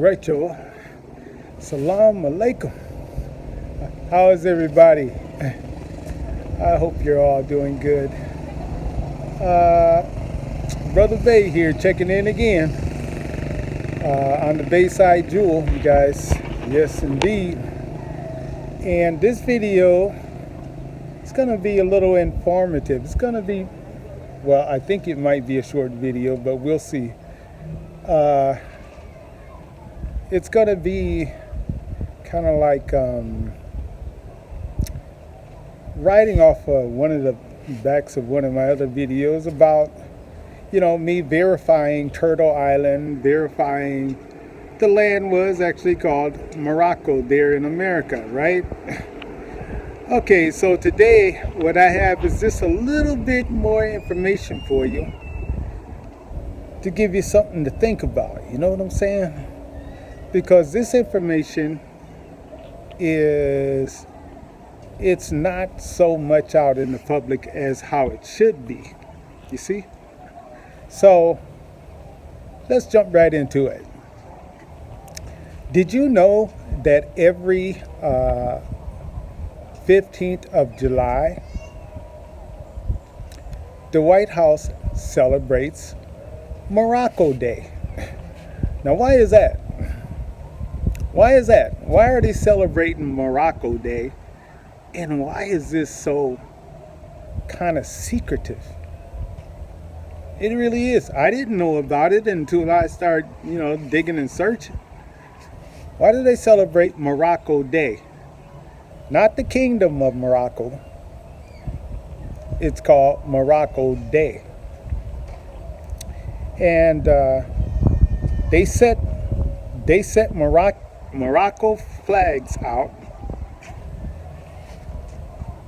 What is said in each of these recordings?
right, Joel. Salam alaikum. How is everybody? I hope you're all doing good. Brother Bay here, checking in again on the Beyside Jewel, you guys. Yes, indeed. And this video is going to be a little informative. It's going to be, well, I think it might be a short video, but we'll see. It's going to be kind of like writing off one of the backs of one of my other videos about, me verifying Turtle Island, verifying the land was actually called Morocco there in America, right? Okay, so today what I have is just a little bit more information for you to give you something to think about, you know what I'm saying? Because this information it's not so much out in the public as how it should be, you see? So let's jump right into it. Did you know that every 15th of July, the White House celebrates Morocco Day? Now, why is that? Why is that? Why are they celebrating Morocco Day? And why is this so kind of secretive? It really is. I didn't know about it until I started, digging and searching. Why do they celebrate Morocco Day? Not the Kingdom of Morocco. It's called Morocco Day. And they set Morocco flags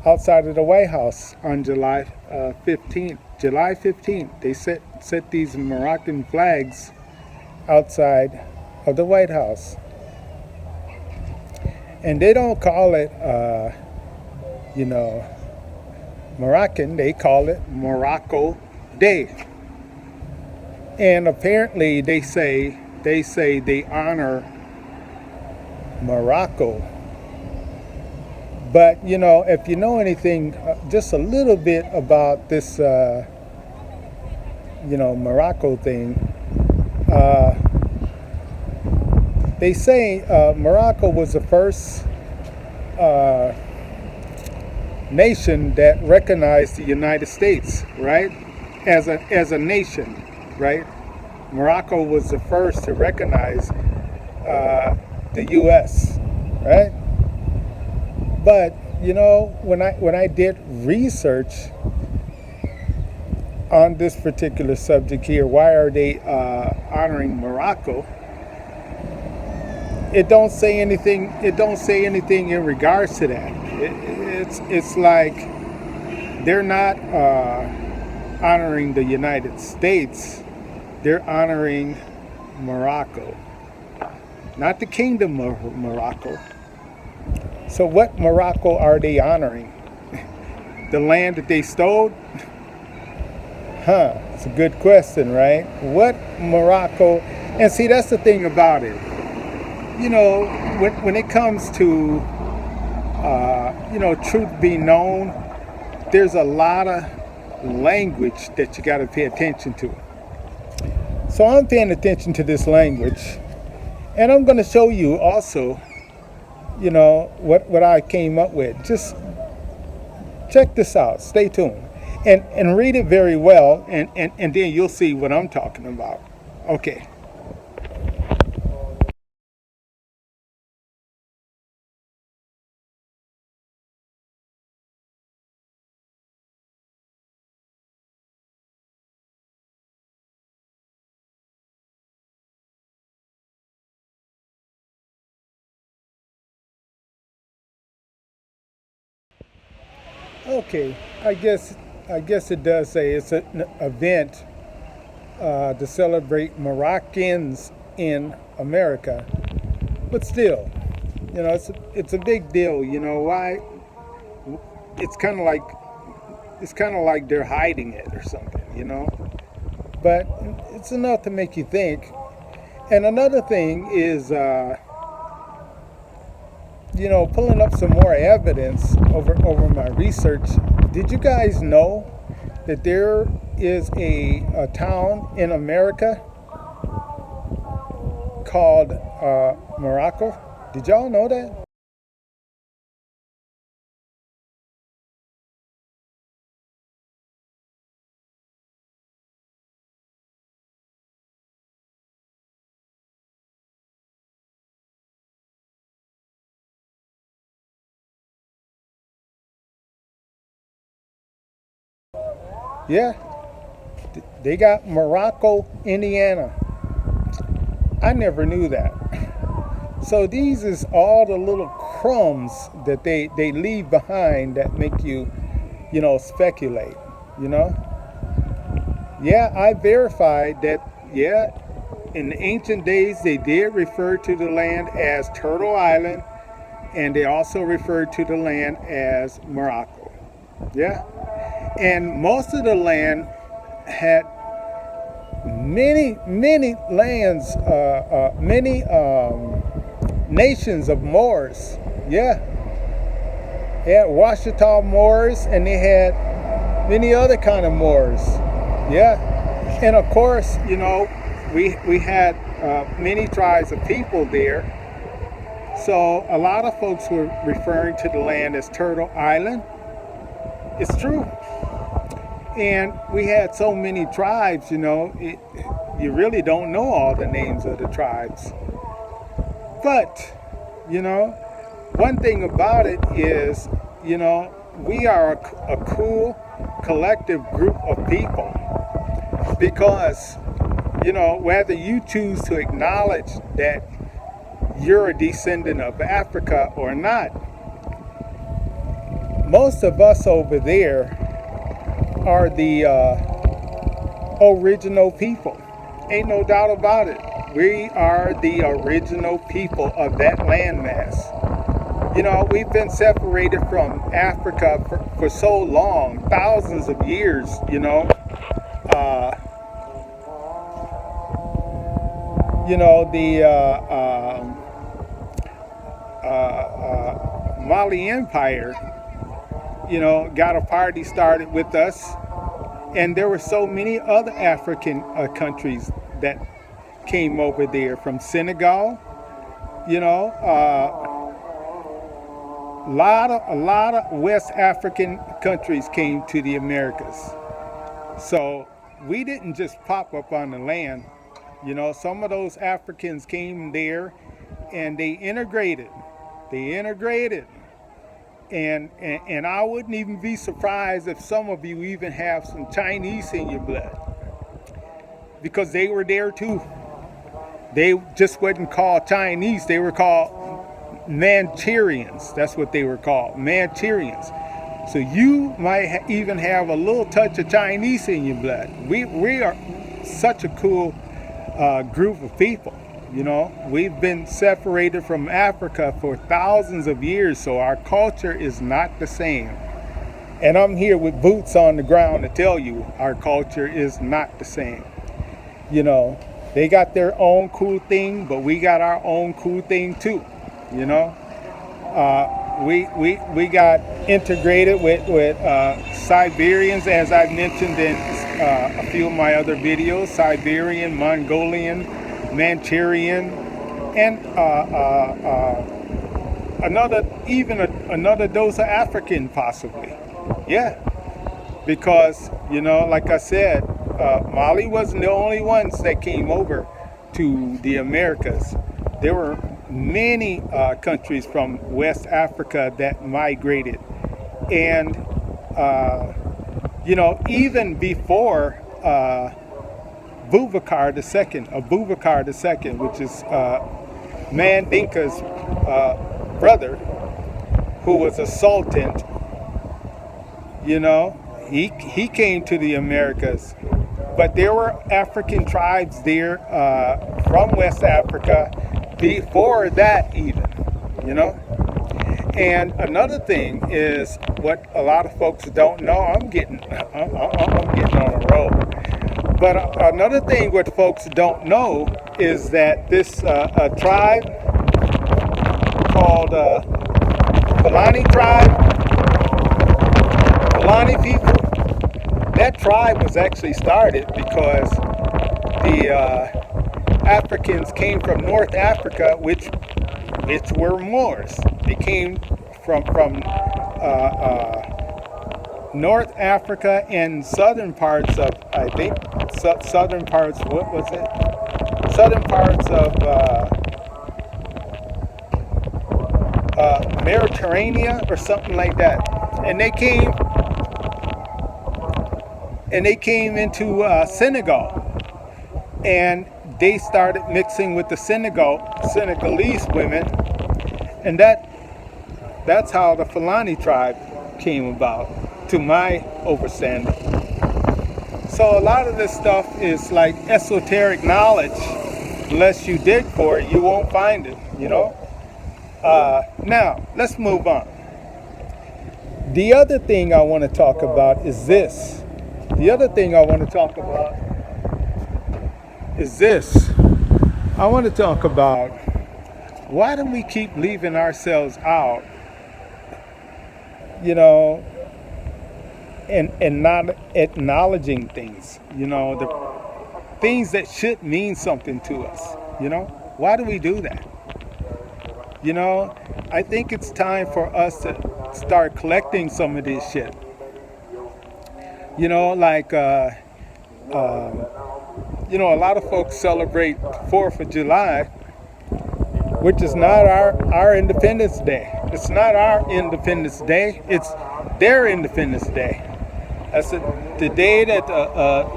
outside of the White House on July 15th. July 15th, they set these Moroccan flags outside of the White House. And they don't call it, Moroccan. They call it Morocco Day. And apparently they say they honor Morocco. But, if you know anything, just a little bit about this, Morocco thing, they say Morocco was the first nation that recognized the United States, right? As a nation, right? Morocco was the first to recognize the U.S., right? But when I did research on this particular subject here, why are they honoring Morocco? It don't say anything. It don't say anything in regards to that. It's like they're not honoring the United States. They're honoring Morocco, not the Kingdom of Morocco. So what Morocco are they honoring? The land that they stole? It's a good question, right? What Morocco? And see, that's the thing about it. When it comes to, truth being known, there's a lot of language that you got to pay attention to. So I'm paying attention to this language, and I'm going to show you also, what I came up with. Just check this out. Stay tuned and read it very well, and then you'll see what I'm talking about. Okay. Okay, I guess it does say it's an event to celebrate Moroccans in America, but still, it's a big deal. Why? It's kind of like they're hiding it or something. But it's enough to make you think. And another thing is, pulling up some more evidence over my research. Did you guys know that there is a town in America called Morocco? Did y'all know that? Yeah, they got Morocco, Indiana. I never knew that. So these is all the little crumbs that they leave behind that make you, speculate, you know? Yeah, I verified that, yeah, in the ancient days they did refer to the land as Turtle Island, and they also referred to the land as Morocco. Yeah. And most of the land had many lands, many nations of Moors. Yeah, they had Washita Moors, and they had many other kind of Moors. Yeah, and of course, we had many tribes of people there. So a lot of folks were referring to the land as Turtle Island. It's true. And we had so many tribes, you really don't know all the names of the tribes. But, one thing about it is, we are a cool collective group of people. Because, whether you choose to acknowledge that you're a descendant of Africa or not, most of us over there are the original people. Ain't no doubt about it. We are the original people of that landmass. We've been separated from Africa for so long, thousands of years, the Mali Empire, got a party started with us, and there were so many other African countries that came over there, from Senegal, a lot of West African countries came to the Americas. So we didn't just pop up on the land. Some of those Africans came there, and they integrated. And I wouldn't even be surprised if some of you even have some Chinese in your blood, because they were there too. They just wasn't called Chinese. They were called Manchurians. That's what they were called, Manchurians. So you might even have a little touch of Chinese in your blood. We are such a cool group of people. We've been separated from Africa for thousands of years, so our culture is not the same. And I'm here with boots on the ground to tell you our culture is not the same. They got their own cool thing, but we got our own cool thing too. We got integrated with Siberians, as I've mentioned in a few of my other videos. Siberian, Mongolian, Manchurian, and another dose of African, possibly. Yeah, because like I said, Mali wasn't the only ones that came over to the Americas. There were many countries from West Africa that migrated, and even before Boubacar II, which is Mandinka's brother, who was a sultan. He came to the Americas, but there were African tribes there from West Africa before that even. And another thing is what a lot of folks don't know. I'm getting on a roll. But another thing what folks don't know is that this a tribe called Fulani tribe, Fulani people, that tribe was actually started because the Africans came from North Africa, which were Moors. They came from North Africa and southern parts of, I think, southern parts, what was it? Southern parts of Mediterranean or something like that. And they came into Senegal, and they started mixing with the Senegalese women, and that's how the Fulani tribe came about, to my understanding. So a lot of this stuff is like esoteric knowledge. Unless you dig for it, you won't find it, you know? Now, let's move on. The other thing I want to talk about is this. I want to talk about, why do we keep leaving ourselves out, you know, and not acknowledging things, you know, the things that should mean something to us, you know? Why do we do that? You know, I think it's time for us to start collecting some of this shit. You know, like, you know, a lot of folks celebrate 4th of July, which is not our Independence Day. It's not our Independence Day. It's their Independence Day. That's the day that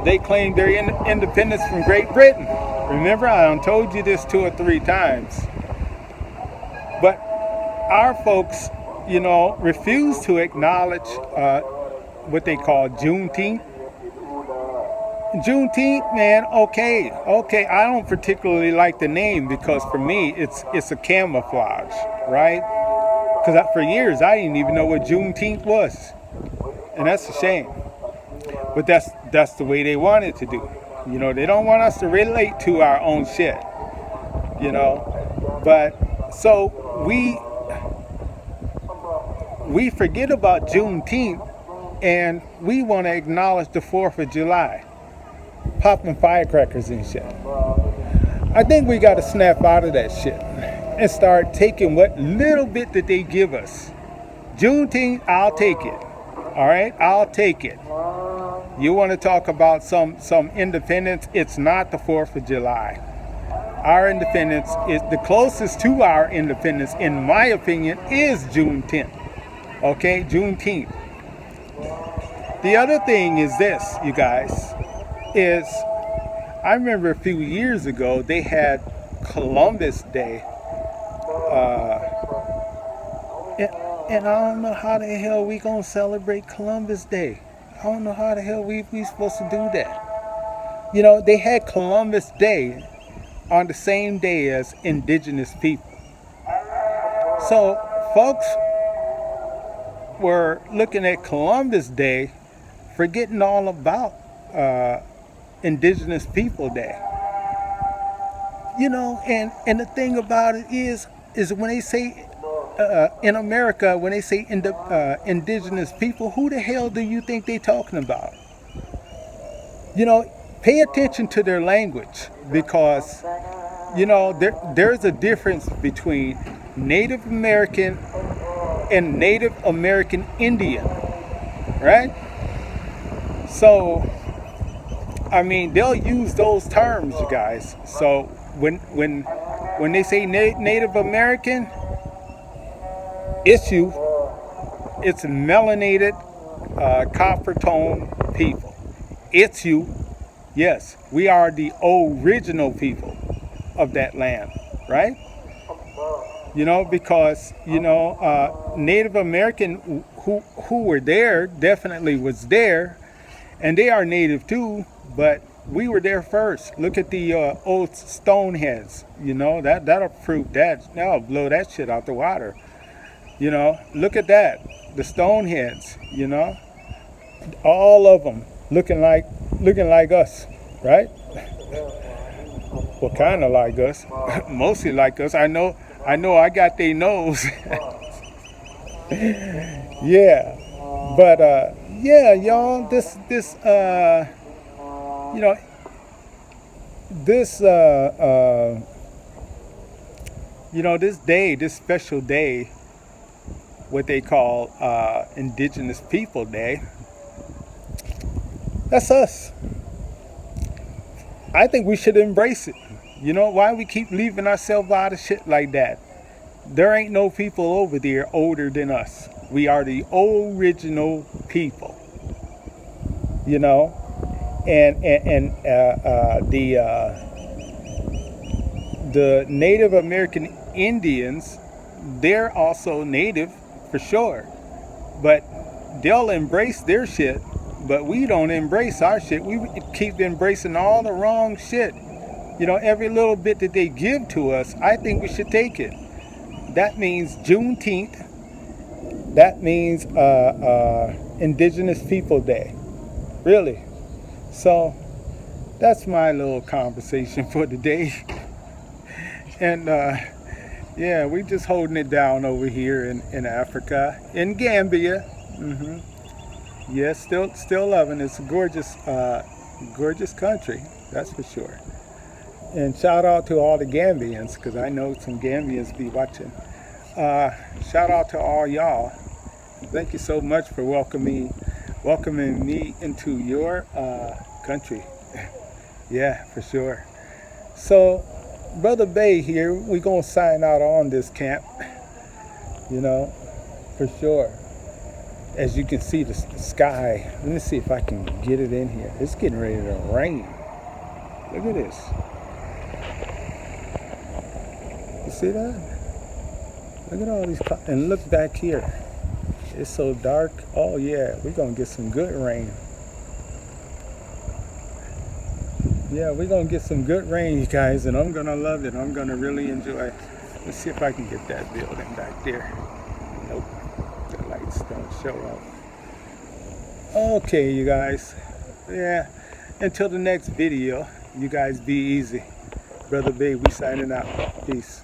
they claimed their independence from Great Britain. Remember, I done told you this 2 or 3 times. But our folks, you know, refuse to acknowledge what they call Juneteenth. Juneteenth, man, okay. I don't particularly like the name because for me, it's a camouflage, right? Because for years, I didn't even know what Juneteenth was. And that's a shame. But that's the way they wanted to do. You know, they don't want us to relate to our own shit. You know, but so we forget about Juneteenth, and we want to acknowledge the 4th of July, popping firecrackers and shit. I think we got to snap out of that shit and start taking what little bit that they give us. Juneteenth, I'll take it. All right, I'll take it. You want to talk about some independence? It's not the 4th of July. Our independence is the closest to our independence, in my opinion, is June 10th. Okay, Juneteenth. The other thing is this, you guys, is I remember a few years ago they had Columbus Day. And I don't know how the hell we gonna celebrate Columbus Day. I don't know how the hell we supposed to do that. You know, they had Columbus Day on the same day as indigenous people. So folks were looking at Columbus Day, forgetting all about Indigenous People Day. You know, and the thing about it is when they say in America, when they say indigenous people, who the hell do you think they're talking about? You know, pay attention to their language, because, you know, there's a difference between Native American and Native American Indian, right? So, I mean, they'll use those terms, you guys. So when they say Native American, it's you. It's melanated, copper tone people. It's you. Yes, we are the original people of that land, right? You know, because, you know, Native American who were there definitely was there, and they are native too, but we were there first. Look at the old stone heads, you know, that'll prove that. That'll blow that shit out the water. You know, look at that, the stone heads, you know, all of them looking like us, right? Well, kind of like us, mostly like us. I got their nose. Yeah, but yeah, y'all, you know, this this day, this special day, what they call Indigenous People Day. That's us. I think we should embrace it. You know why we keep leaving ourselves out of shit like that? There ain't no people over there older than us. We are the original people. You know, and the Native American Indians, they're also native for sure, but they'll embrace their shit. But we don't embrace our shit. We keep embracing all the wrong shit. You know, every little bit that they give to us, I think we should take it. That means Juneteenth. That means Indigenous People Day. Really. So that's my little conversation for today. And yeah, we just holding it down over here in Africa, in Gambia. Yes, still loving it. It's a gorgeous country, that's for sure. And shout out to all the Gambians, because I know some Gambians be watching. Shout out to all y'all. Thank you so much for welcoming me into your country. Yeah, for sure. So, Brother Bay here, we're going to sign out on this camp, for sure. As you can see, the sky, let me see if I can get it in here. It's getting ready to rain. Look at this. You see that? Look at all these clouds. And look back here. It's so dark. Oh yeah, we're going to get some good rain. Yeah, we're going to get some good rain, you guys, and I'm going to love it. I'm going to really enjoy it. Let's see if I can get that building back there. Nope, the lights don't show up. Okay, you guys. Yeah, until the next video, you guys be easy. Brother Bay, we signing out. Peace.